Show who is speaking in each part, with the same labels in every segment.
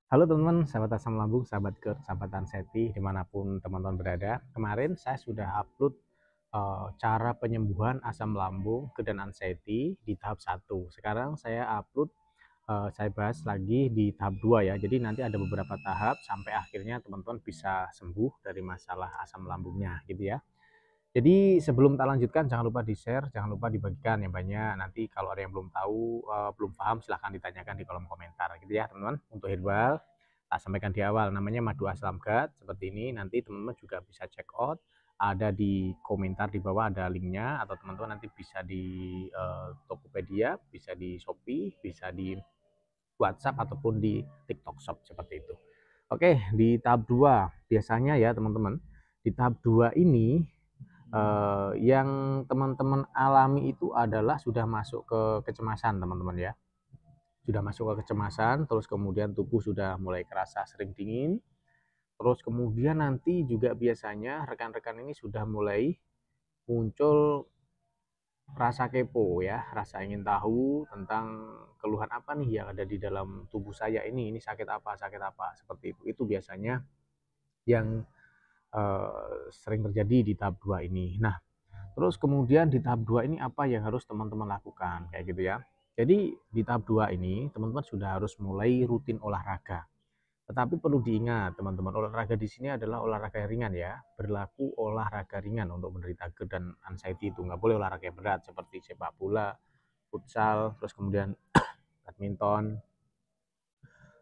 Speaker 1: Halo teman-teman, sahabat asam lambung, sahabat GERD, sahabat anxiety, dimanapun teman-teman berada. Kemarin saya sudah upload cara penyembuhan asam lambung, GERD dan anxiety di tahap 1. Sekarang saya upload, saya bahas lagi di tahap 2 ya. Jadi nanti ada beberapa tahap sampai akhirnya teman-teman bisa sembuh dari masalah asam lambungnya gitu ya. Jadi sebelum tak lanjutkan, jangan lupa di-share, jangan lupa dibagikan yang banyak. Nanti kalau ada yang belum tahu, belum paham, silahkan ditanyakan di kolom komentar gitu ya teman-teman. Untuk herbal, tak sampaikan di awal, namanya madu asam GAT seperti ini. Nanti teman-teman juga bisa check out, ada di komentar di bawah ada linknya, atau teman-teman nanti bisa di Tokopedia, bisa di Shopee, bisa di WhatsApp ataupun di TikTok Shop seperti itu. Oke, di tahap 2 biasanya ya teman-teman, di tahap 2 ini yang teman-teman alami itu adalah sudah masuk ke kecemasan teman-teman ya. Sudah masuk ke kecemasan, terus kemudian tubuh sudah mulai kerasa sering dingin, terus kemudian nanti juga biasanya rekan-rekan ini sudah mulai muncul rasa kepo ya, rasa ingin tahu tentang keluhan apa nih yang ada di dalam tubuh saya ini sakit apa, seperti itu. Itu biasanya yang sering terjadi di tahap 2 ini. Nah, terus kemudian di tahap 2 ini apa yang harus teman-teman lakukan kayak gitu ya. Jadi di tahap 2 ini teman-teman sudah harus mulai rutin olahraga. Tetapi perlu diingat teman-teman, olahraga di sini adalah olahraga ringan ya. Berlaku olahraga ringan untuk menderita GERD dan anxiety itu. Nggak boleh olahraga yang berat seperti sepak bola, futsal, terus kemudian badminton.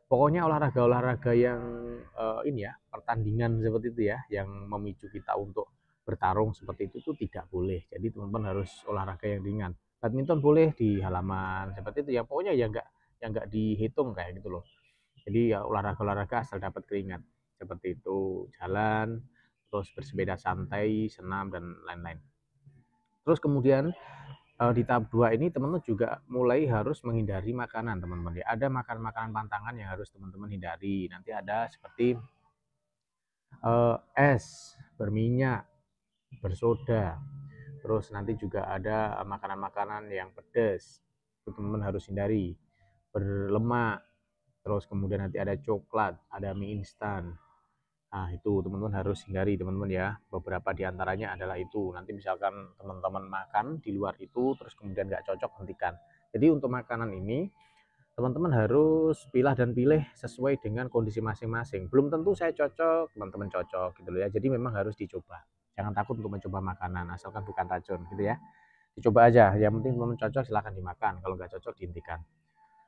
Speaker 1: Pokoknya olahraga-olahraga yang ini ya, pertandingan seperti itu ya, yang memicu kita untuk bertarung seperti itu tuh tidak boleh. Jadi teman-teman harus olahraga yang ringan. Badminton boleh di halaman seperti itu ya, pokoknya yang nggak dihitung kayak gitu loh. Jadi ya olahraga-olahraga asal dapat keringat seperti itu, jalan, terus bersepeda santai, senam dan lain-lain. Terus kemudian di tahap 2 ini teman-teman juga mulai harus menghindari makanan teman-teman ya. Ada makanan-makanan pantangan yang harus teman-teman hindari. Nanti ada seperti es berminyak, bersoda. Terus nanti juga ada makanan-makanan yang pedas. Itu teman-teman harus hindari. Berlemak. Terus kemudian nanti ada coklat, ada mie instan. Nah, itu teman-teman harus hindari teman-teman ya. Beberapa di antaranya adalah itu. Nanti misalkan teman-teman makan di luar itu, terus kemudian nggak cocok, hentikan. Jadi untuk makanan ini, teman-teman harus pilah dan pilih sesuai dengan kondisi masing-masing. Belum tentu saya cocok, teman-teman cocok gitu loh ya. Jadi memang harus dicoba. Jangan takut untuk mencoba makanan, asalkan bukan racun gitu ya. Dicoba aja, yang penting teman-teman cocok silahkan dimakan. Kalau nggak cocok dihentikan.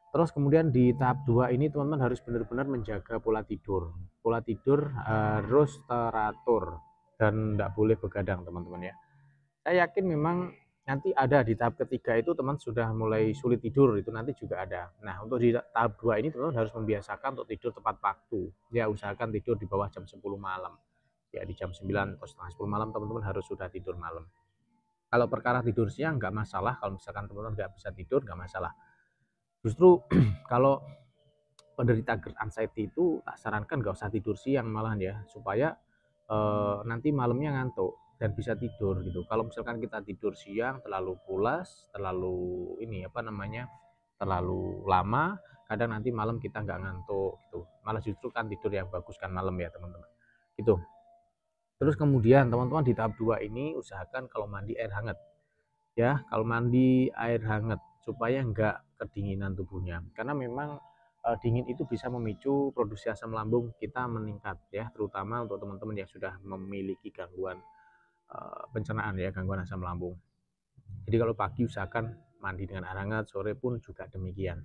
Speaker 1: Terus kemudian di tahap 2 ini teman-teman harus benar-benar menjaga pola tidur. Pola tidur harus teratur dan tidak boleh begadang teman-teman ya. Saya yakin memang nanti ada di tahap ketiga itu teman sudah mulai sulit tidur, itu nanti juga ada. Nah, untuk di tahap 2 ini teman harus membiasakan untuk tidur tepat waktu. Ya, usahakan tidur di bawah jam 10 malam. Ya, di jam 9 atau setengah 10 malam teman-teman harus sudah tidur malam. Kalau perkara tidur siang nggak masalah, kalau misalkan teman-teman nggak bisa tidur nggak masalah. Justru kalau penderita GERD anxiety itu tak sarankan nggak usah tidur siang malahan ya, supaya nanti malamnya ngantuk dan bisa tidur gitu. Kalau misalkan kita tidur siang terlalu pulas, terlalu ini apa namanya, terlalu lama, kadang nanti malam kita nggak ngantuk gitu. Malah justru kan tidur yang bagus kan malam ya teman-teman. Gitu. Terus kemudian teman-teman di tahap 2 ini usahakan kalau mandi air hangat ya, kalau mandi air hangat supaya nggak kedinginan tubuhnya. Karena memang dingin itu bisa memicu produksi asam lambung kita meningkat ya, terutama untuk teman-teman yang sudah memiliki gangguan pencernaan ya, gangguan asam lambung. Jadi kalau pagi usahakan mandi dengan air hangat, sore pun juga demikian.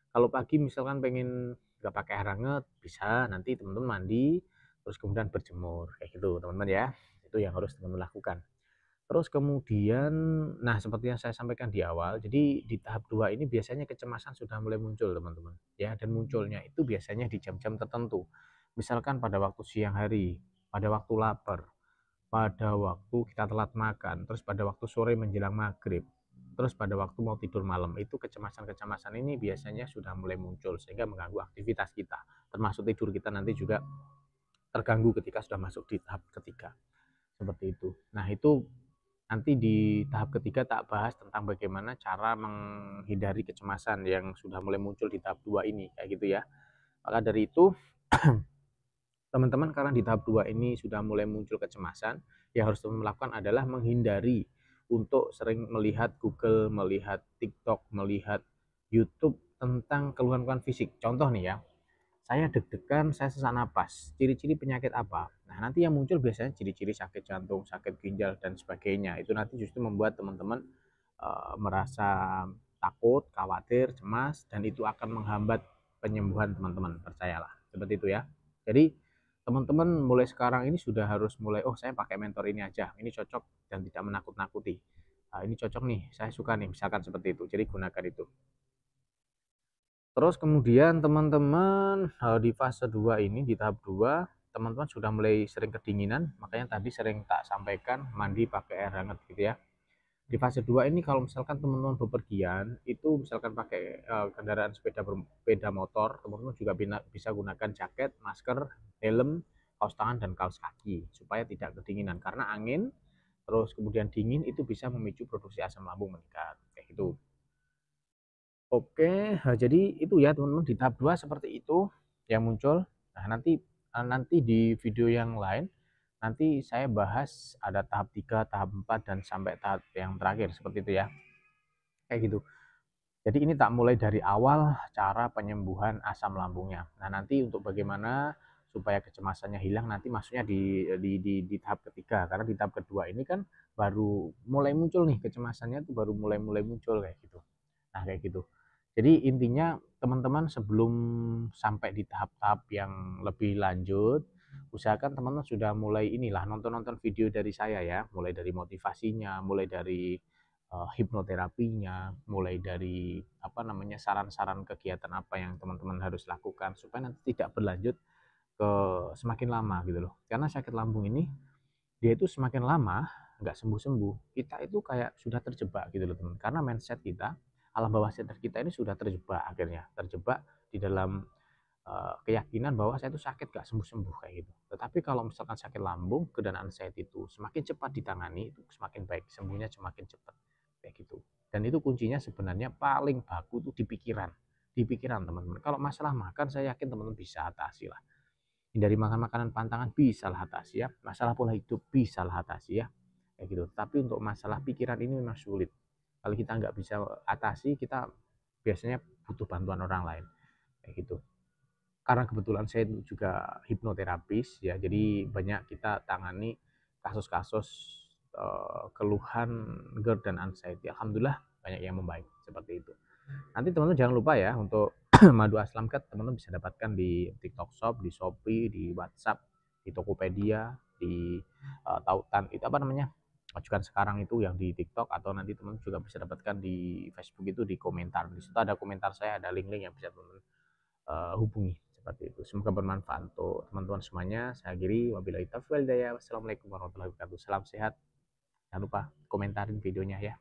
Speaker 1: Kalau pagi misalkan pengen nggak pakai air hangat, bisa nanti teman-teman mandi, terus kemudian berjemur kayak gitu teman-teman ya. Itu yang harus teman-teman lakukan. Terus kemudian, nah seperti yang saya sampaikan di awal, jadi di tahap 2 ini biasanya kecemasan sudah mulai muncul teman-teman ya, dan munculnya itu biasanya di jam-jam tertentu. Misalkan pada waktu siang hari, pada waktu lapar, pada waktu kita telat makan, terus pada waktu sore menjelang maghrib, terus pada waktu mau tidur malam, itu kecemasan-kecemasan ini biasanya sudah mulai muncul sehingga mengganggu aktivitas kita, termasuk tidur kita nanti juga terganggu ketika sudah masuk di tahap ketiga seperti itu. Nah, itu nanti di tahap ketiga tak bahas tentang bagaimana cara menghindari kecemasan yang sudah mulai muncul di tahap 2 ini kayak gitu ya. Maka dari itu, teman-teman karena di tahap 2 ini sudah mulai muncul kecemasan, yang harus teman lakukan adalah menghindari untuk sering melihat Google, melihat TikTok, melihat YouTube tentang keluhan-keluhan fisik. Contoh nih ya, saya deg-degan, saya sesak napas, ciri-ciri penyakit apa? Nah, nanti yang muncul biasanya ciri-ciri sakit jantung, sakit ginjal, dan sebagainya. Itu nanti justru membuat teman-teman merasa takut, khawatir, cemas, dan itu akan menghambat penyembuhan teman-teman, percayalah. Seperti itu ya. Jadi, teman-teman mulai sekarang ini sudah harus mulai, oh saya pakai mentor ini aja, ini cocok dan tidak menakut-nakuti. Nah, ini cocok nih, saya suka nih, misalkan seperti itu. Jadi gunakan itu. Terus kemudian teman-teman di fase 2 ini, di tahap 2, teman-teman sudah mulai sering kedinginan, makanya tadi sering tak sampaikan mandi pakai air hangat gitu ya. Di fase 2 ini kalau misalkan teman-teman bepergian, itu misalkan pakai kendaraan sepeda motor, teman-teman juga bisa gunakan jaket, masker, helm, kaos tangan, dan kaos kaki, supaya tidak kedinginan. Karena angin, terus kemudian dingin itu bisa memicu produksi asam lambung meningkat, kayak gitu. Oke, jadi itu ya teman-teman di tahap 2 seperti itu yang muncul. Nah, nanti di video yang lain nanti saya bahas ada tahap 3, tahap 4 dan sampai tahap yang terakhir seperti itu ya. Kayak gitu. Jadi ini tak mulai dari awal cara penyembuhan asam lambungnya. Nah, nanti untuk bagaimana supaya kecemasannya hilang nanti maksudnya di tahap ketiga, karena di tahap kedua ini kan baru mulai muncul nih kecemasannya tuh baru mulai muncul kayak gitu. Nah, kayak gitu. Jadi intinya teman-teman sebelum sampai di tahap-tahap yang lebih lanjut, usahakan teman-teman sudah mulai inilah nonton-nonton video dari saya ya, mulai dari motivasinya, mulai dari hipnoterapinya, mulai dari apa namanya saran-saran kegiatan apa yang teman-teman harus lakukan supaya nanti tidak berlanjut ke semakin lama gitu loh. Karena sakit lambung ini dia itu semakin lama nggak sembuh-sembuh, kita itu kayak sudah terjebak gitu loh teman. Karena mindset kita, alam bawah sadar kita ini sudah terjebak akhirnya, terjebak di dalam keyakinan bahwa saya itu sakit gak sembuh-sembuh kayak gitu. Tetapi kalau misalkan sakit lambung, keadaan anxiety itu semakin cepat ditangani, itu semakin baik, sembuhnya semakin cepat kayak gitu. Dan itu kuncinya sebenarnya paling baku itu di pikiran. Di pikiran teman-teman. Kalau masalah makan saya yakin teman-teman bisa atasi lah. Hindari makan makanan pantangan bisa lah atasi ya. Masalah pola hidup bisa lah atasi ya. Kayak gitu. Tapi untuk masalah pikiran ini memang sulit. Kalau kita nggak bisa atasi, kita biasanya butuh bantuan orang lain. Kayak gitu. Karena kebetulan saya juga hipnoterapis ya, jadi banyak kita tangani kasus-kasus keluhan GERD dan anxiety. Alhamdulillah banyak yang membaik seperti itu. Nanti teman-teman jangan lupa ya untuk madu aslamkat teman-teman bisa dapatkan di TikTok Shop, di Shopee, di WhatsApp, di Tokopedia, di Tautan itu apa namanya? Ajukan sekarang itu yang di TikTok atau nanti teman juga bisa dapatkan di Facebook itu di komentar. Di situ ada komentar saya, ada link-link yang bisa teman hubungi seperti itu. Semoga bermanfaat untuk teman-teman semuanya. Saya akhiri wabillahi taufiq wal hidayah. Wassalamualaikum warahmatullahi wabarakatuh. Salam sehat. Jangan lupa komentarin videonya ya.